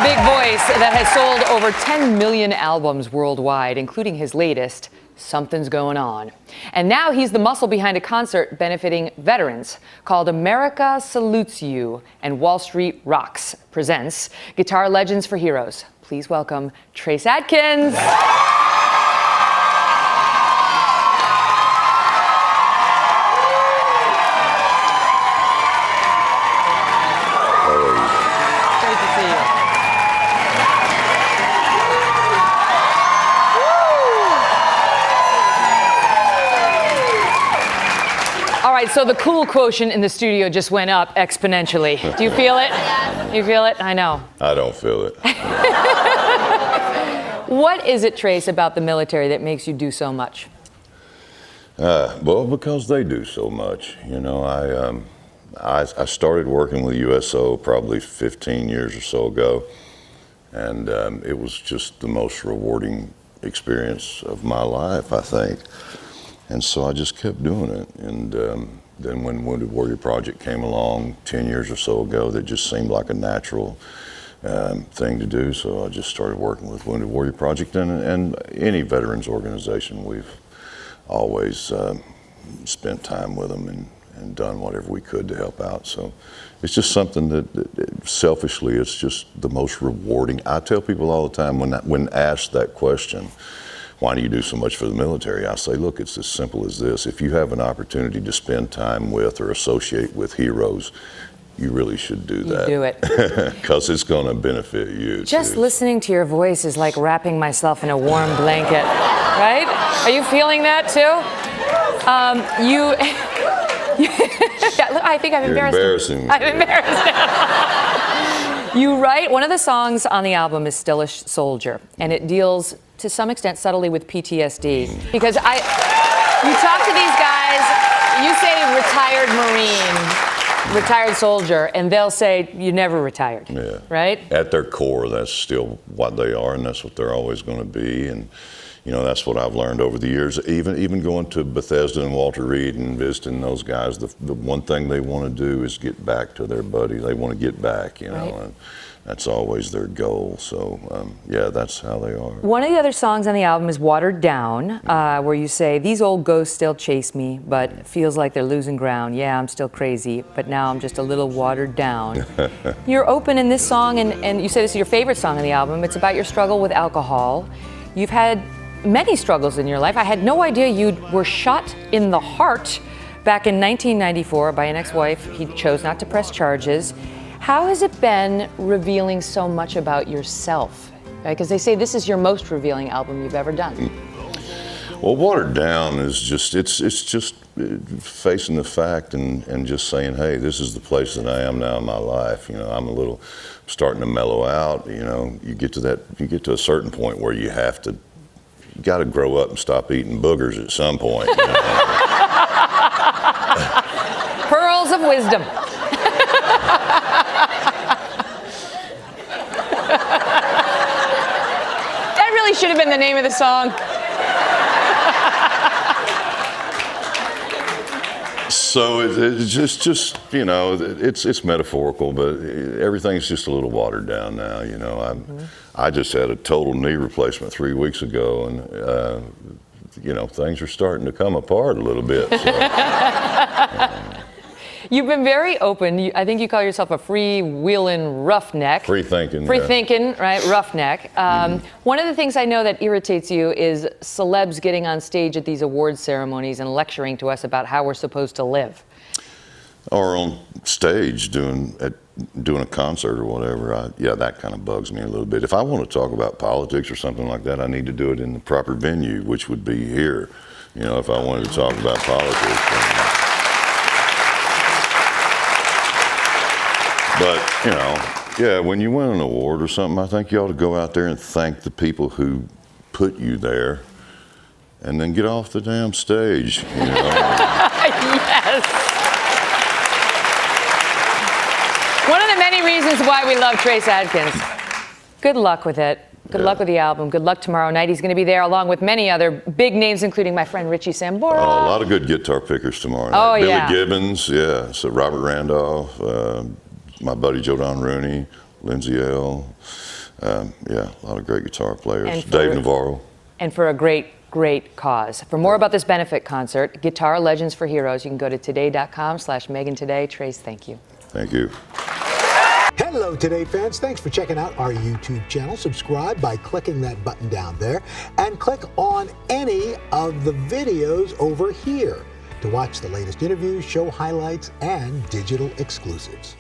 big voice that has sold over 10 million albums worldwide, including his latest, Something's Going On. And now he's the muscle behind a concert benefiting veterans called America Salutes You and Wall Street Rocks presents Guitar Legends for Heroes. Please welcome Trace Adkins. All right, so the cool quotient in the studio just went up exponentially. Do you feel it? You feel it? I know. I don't feel it. What is it, Trace, about the military that makes you do so much? Well, because they do so much. You know, I started working with USO probably 15 years or so ago, and it was just the most rewarding experience of my life, I think. And so I just kept doing it. And then when Wounded Warrior Project came along 10 years or so ago, that just seemed like a natural thing to do. So I just started working with Wounded Warrior Project and any veterans organization. We've always spent time with them and done whatever we could to help out. So it's just something that selfishly, it's just the most rewarding. I tell people all the time when asked that question, why do you do so much for the military? I say, look, it's as simple as this. If you have an opportunity to spend time with or associate with heroes, you really should do that. You do it. Because it's going to benefit you. Just too. Listening to your voice is like wrapping myself in a warm blanket, right? Are you feeling that too? I think I've embarrassed him. I've embarrassed him. You write, one of the songs on the album is Still a Soldier, and it deals to some extent subtly with PTSD. Because you talk to these guys, you say retired Marine, retired soldier, and they'll say you never retired, yeah. Right? At their core, that's still what they are, and that's what they're always going to be. And you know, that's what I've learned over the years. Even going to Bethesda and Walter Reed and visiting those guys, the one thing they want to do is get back to their buddy. They want to get back, you know, right. And that's always their goal. So, yeah, that's how they are. One of the other songs on the album is Watered Down, where you say, these old ghosts still chase me, but it feels like they're losing ground. Yeah, I'm still crazy, but now I'm just a little watered down. You're open in this song, and you say this is your favorite song on the album. It's about your struggle with alcohol. You've had many struggles in your life. I had no idea you were shot in the heart back in 1994 by an ex-wife. He chose not to press charges. How has it been revealing so much about yourself? Because they say this is your most revealing album you've ever done. Well, Watered Down is just, it's just facing the fact and just saying, hey, this is the place that I am now in my life. You know, I'm starting to mellow out. You know, you get to a certain point where you got to grow up and stop eating boogers at some point. You know? Pearls of wisdom. That really should have been the name of the song. So it's just you know, it's metaphorical, but everything's just a little watered down now. You know, I just had a total knee replacement 3 weeks ago, and you know, things are starting to come apart a little bit. So. You've been very open. I think you call yourself a free-wheeling roughneck. Free-thinking. Free-thinking, right, roughneck. One of the things I know that irritates you is celebs getting on stage at these awards ceremonies and lecturing to us about how we're supposed to live. Or on stage doing a concert or whatever. Yeah, that kind of bugs me a little bit. If I want to talk about politics or something like that, I need to do it in the proper venue, which would be here. You know, if I wanted to talk about politics. But, you know, yeah, when you win an award or something, I think you ought to go out there and thank the people who put you there and then get off the damn stage, you know. Yes. One of the many reasons why we love Trace Adkins. Good luck with it. Good luck with the album. Good luck tomorrow night. He's going to be there along with many other big names, including my friend Richie Sambora. Oh, a lot of good guitar pickers tomorrow night. Oh, yeah. Billy Gibbons, yeah. So Robert Randolph, my buddy Joe Don Rooney, Lindsay L. Yeah, a lot of great guitar players. And Dave Navarro. And for a great cause. For more about this benefit concert, Guitar Legends for Heroes, you can go to today.com/Megyn Today. Trace, thank you. Thank you. Hello, Today fans. Thanks for checking out our YouTube channel. Subscribe by clicking that button down there and click on any of the videos over here to watch the latest interviews, show highlights, and digital exclusives.